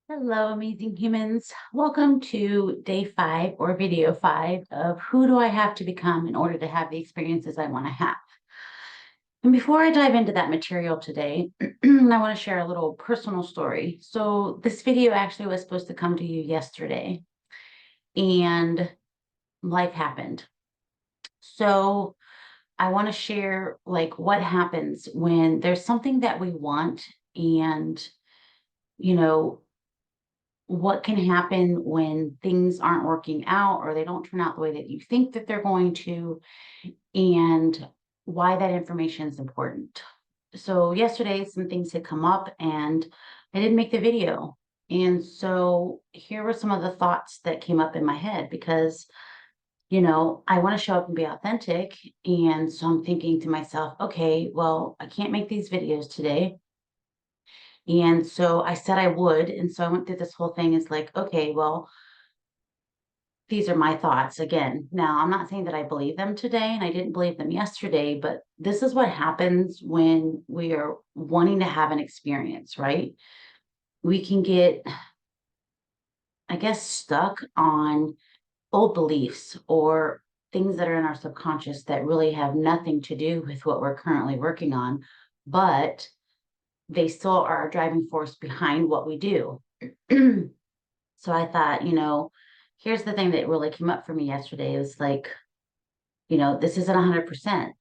Hello, amazing humans. Welcome to day 5 or video 5 of who do I have to become in order to have the experiences I want to have. And before I dive into that material today, I want to share a little personal story. So, this video actually was supposed to come to you yesterday, and life happened. So, I want to share like what happens when there's something that we want and you know what can happen when things aren't working out or they don't turn out the way that you think that they're going to, and why that information is important. So, yesterday, some things had come up and I didn't make the video. And so, here were some of the thoughts that came up in my head because, I want to show up and be authentic. And so, I'm thinking to myself, okay, well, I can't make these videos today. And so I said I would. And so I went through this whole thing. It's like, okay, well, these are my thoughts again. Now, I'm not saying that I believe them today and I didn't believe them yesterday, but this is what happens when we are wanting to have an experience, right? We can get, I guess, stuck on old beliefs or things that are in our subconscious that really have nothing to do with what we're currently working on, but they still are a driving force behind what we do. So I thought, here's the thing that really came up for me yesterday. It was like, this isn't 100%.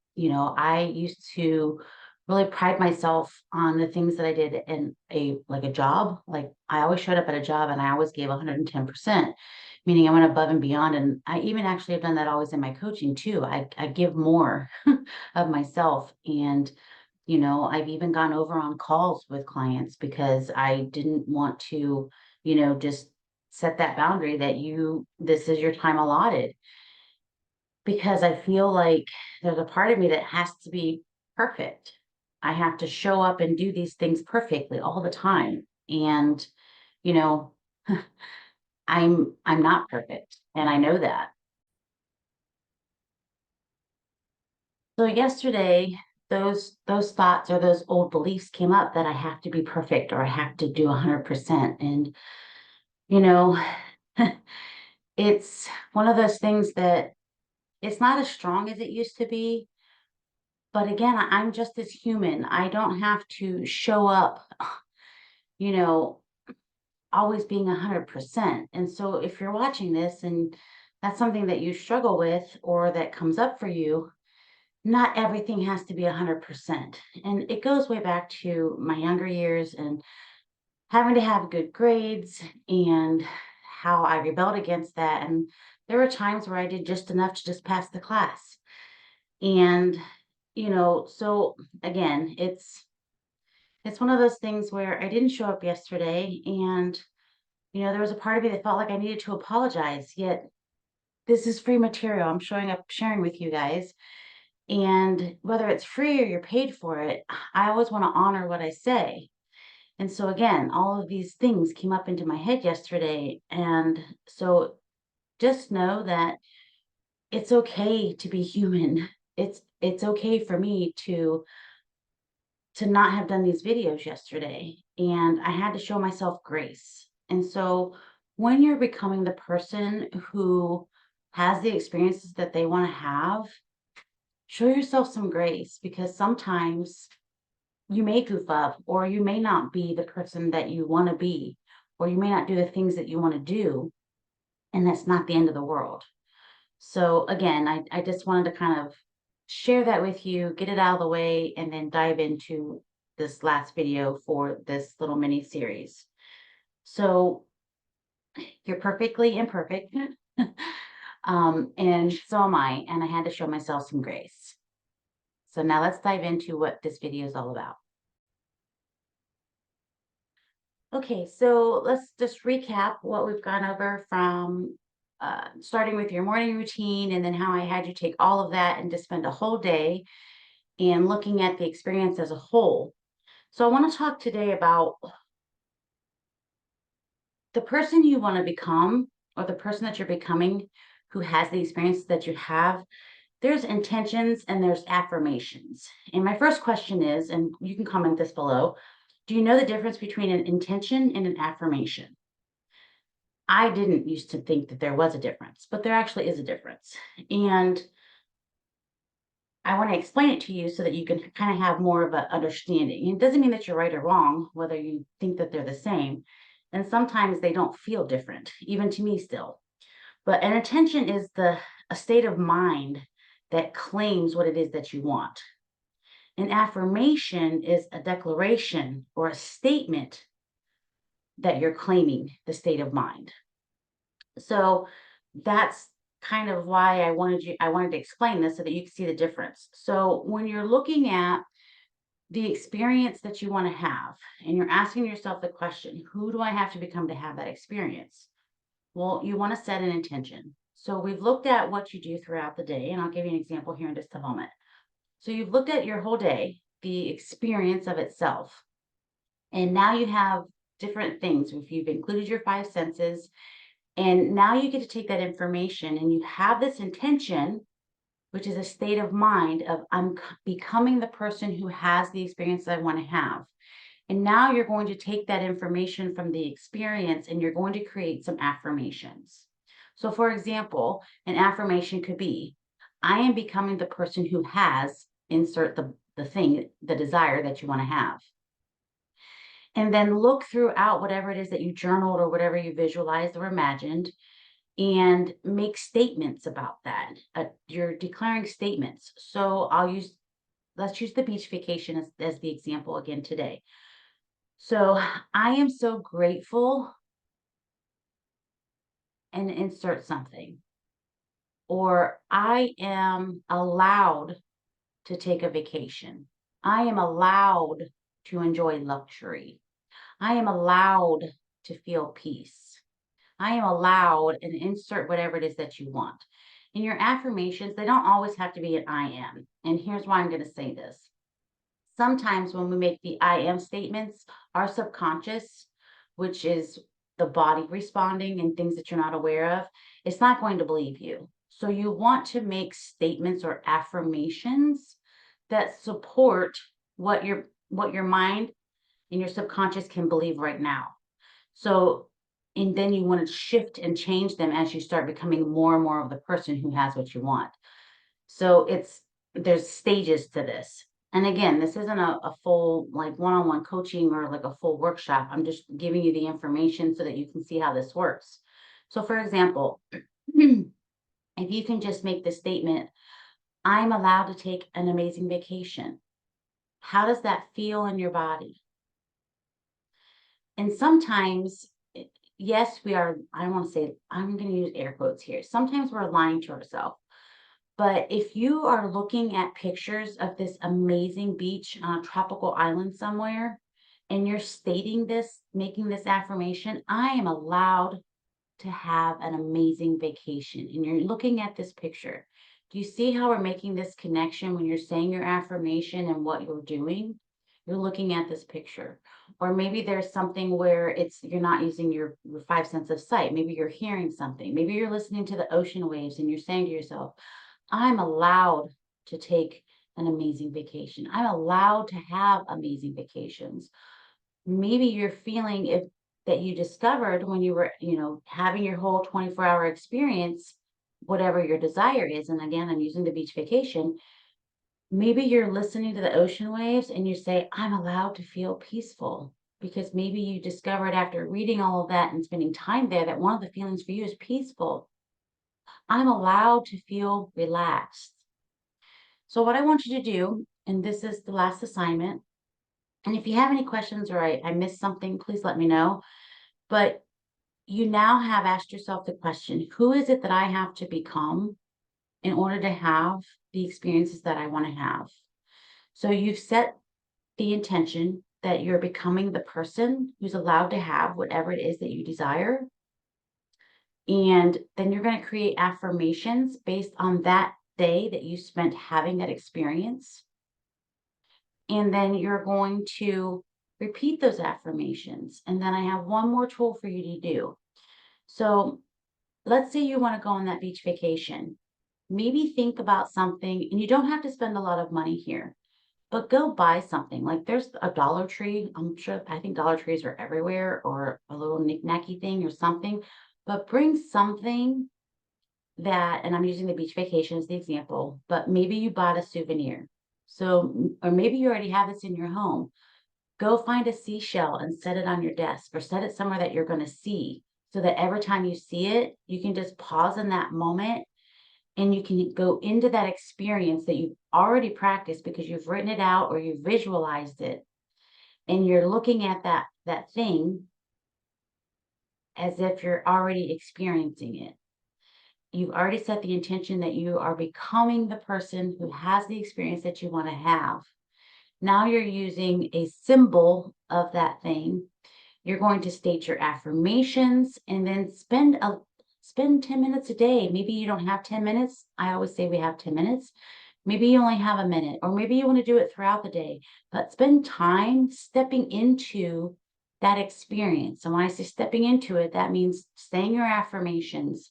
I used to really pride myself on the things that I did in a job. Like I always showed up at a job and I always gave 110%, meaning I went above and beyond. And I even actually have done that always in my coaching too. I give more of myself. And, I've even gone over on calls with clients because I didn't want to, just set that boundary that this is your time allotted, because I feel like there's a part of me that has to be perfect. I have to show up and do these things perfectly all the time. And, you know, I'm not perfect and I know that. So yesterday those thoughts or those old beliefs came up that I have to be perfect or I have to do 100%. And, you know, it's one of those things that it's not as strong as it used to be. But again, I'm just as human. I don't have to show up, you know, always being 100%. And so if you're watching this and that's something that you struggle with or that comes up for you, not everything has to be 100%. And it goes way back to my younger years and having to have good grades and how I rebelled against that. And there were times where I did just enough to just pass the class. And, so again, it's one of those things where I didn't show up yesterday and, there was a part of me that felt like I needed to apologize, yet this is free material. I'm showing up, sharing with you guys. And whether it's free or you're paid for it, I always want to honor what I say. And so again, all of these things came up into my head yesterday. And so just know that it's okay to be human. It's okay for me to not have done these videos yesterday, and I had to show myself grace. And so when you're becoming the person who has the experiences that they want to have, show yourself some grace because sometimes you may goof up or you may not be the person that you want to be or you may not do the things that you want to do, and that's not the end of the world. So again, I just wanted to kind of share that with you, get it out of the way, and then dive into this last video for this little mini series. So you're perfectly imperfect. And so am I, and I had to show myself some grace. So now let's dive into what this video is all about. Okay, so let's just recap what we've gone over from starting with your morning routine and then how I had you take all of that and just spend a whole day and looking at the experience as a whole. So I want to talk today about the person you want to become or the person that you're becoming who has the experiences that you have. There's intentions and there's affirmations. And my first question is, and you can comment this below, Do you know the difference between an intention and an affirmation? I didn't used to think that there was a difference, but there actually is a difference. And I want to explain it to you so that you can kind of have more of an understanding. It doesn't mean that you're right or wrong, whether you think that they're the same. And sometimes they don't feel different, even to me still. But an intention is a state of mind that claims what it is that you want. An affirmation is a declaration or a statement that you're claiming the state of mind. So that's kind of why I wanted to explain this so that you can see the difference. So when you're looking at the experience that you want to have and you're asking yourself the question, who do I have to become to have that experience? Well, you want to set an intention. So we've looked at what you do throughout the day, and I'll give you an example here in just a moment. So you've looked at your whole day, the experience of itself, and now you have different things. If you've included your five senses, and now you get to take that information and you have this intention, which is a state of mind of becoming the person who has the experience I want to have. And now you're going to take that information from the experience and you're going to create some affirmations. So, for example, an affirmation could be, I am becoming the person who has, insert the thing, the desire that you want to have. And then look throughout whatever it is that you journaled or whatever you visualized or imagined and make statements about that. You're declaring statements. So let's use the beach vacation as the example again today. So I am so grateful, and insert something. Or I am allowed to take a vacation. I am allowed to enjoy luxury. I am allowed to feel peace. I am allowed, and insert whatever it is that you want. In your affirmations, they don't always have to be an I am. And here's why I'm going to say this. Sometimes when we make the I am statements, our subconscious, which is the body responding and things that you're not aware of, it's not going to believe you. So you want to make statements or affirmations that support what your mind and your subconscious can believe right now. So, and then you want to shift and change them as you start becoming more and more of the person who has what you want. So there's stages to this. And again, this isn't a full like one-on-one coaching or like a full workshop. I'm just giving you the information so that you can see how this works. So for example, if you can just make the statement, I'm allowed to take an amazing vacation. How does that feel in your body? And sometimes, yes, we are, I want to say, I'm going to use air quotes here. Sometimes we're lying to ourselves. But if you are looking at pictures of this amazing beach on a tropical island somewhere, and you're stating this, making this affirmation, I am allowed to have an amazing vacation. And you're looking at this picture. Do you see how we're making this connection when you're saying your affirmation and what you're doing? You're looking at this picture. Or maybe there's something where you're not using your five sense of sight. Maybe you're hearing something. Maybe you're listening to the ocean waves and you're saying to yourself, I'm allowed to take an amazing vacation. I'm allowed to have amazing vacations. Maybe you're feeling that you discovered when you were, having your whole 24-hour experience, whatever your desire is. And again, I'm using the beach vacation. Maybe you're listening to the ocean waves and you say, I'm allowed to feel peaceful, because maybe you discovered after reading all of that and spending time there that one of the feelings for you is peaceful. I'm allowed to feel relaxed. So what I want you to do, and this is the last assignment, and if you have any questions or I missed something, please let me know. But you now have asked yourself the question, who is it that I have to become in order to have the experiences that I want to have? So you've set the intention that you're becoming the person who's allowed to have whatever it is that you desire. And then you're going to create affirmations based on that day that you spent having that experience. And then you're going to repeat those affirmations. And then I have one more tool for you to do. So let's say you want to go on that beach vacation. Maybe think about something, and you don't have to spend a lot of money here. but go buy something. Like there's a Dollar Tree. I think Dollar Trees are everywhere, or a little knick-knacky thing or something. But bring something that, and I'm using the beach vacation as the example, but maybe you bought a souvenir. So, or maybe you already have this in your home. Go find a seashell and set it on your desk, or set it somewhere that you're going to see, so that every time you see it, you can just pause in that moment and you can go into that experience that you've already practiced because you've written it out or you've visualized it, and you're looking at that thing as if you're already experiencing it. You've already set the intention that you are becoming the person who has the experience that you want to have. Now you're using a symbol of that thing. You're going to state your affirmations and then spend 10 minutes a day. Maybe you don't have 10 minutes. I always say we have 10 minutes. Maybe you only have a minute, or maybe you want to do it throughout the day, but spend time stepping into that experience. And when I say stepping into it, that means saying your affirmations,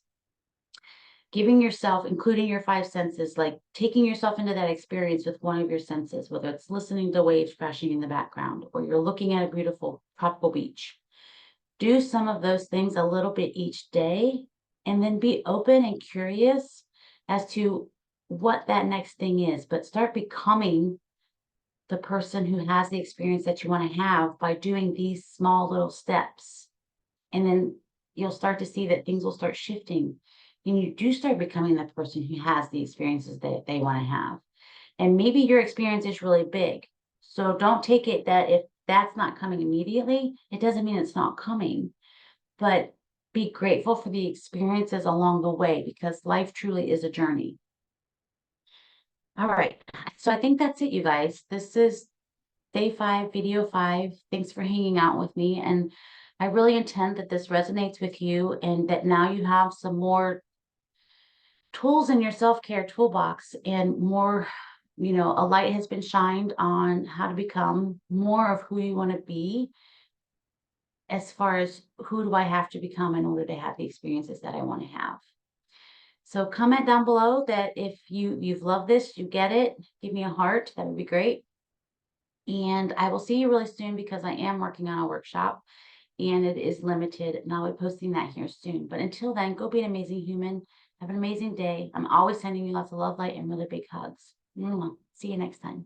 giving yourself, including your five senses, like taking yourself into that experience with one of your senses, whether it's listening to waves crashing in the background or you're looking at a beautiful tropical beach. Do some of those things a little bit each day, and then be open and curious as to what that next thing is. But start becoming the person who has the experience that you want to have by doing these small little steps. And then you'll start to see that things will start shifting. And you do start becoming the person who has the experiences that they want to have. And maybe your experience is really big. So don't take it that if that's not coming immediately, it doesn't mean it's not coming. But be grateful for the experiences along the way, because life truly is a journey. All right. So I think that's it, you guys. This is day 5, video 5. Thanks for hanging out with me. And I really intend that this resonates with you, and that now you have some more tools in your self-care toolbox, and more, a light has been shined on how to become more of who you want to be, as far as who do I have to become in order to have the experiences that I want to have. So comment down below that if you've loved this, you get it. Give me a heart. That would be great. And I will see you really soon, because I am working on a workshop and it is limited, and I'll be posting that here soon. But until then, go be an amazing human. Have an amazing day. I'm always sending you lots of love, light, and really big hugs. Mwah. See you next time.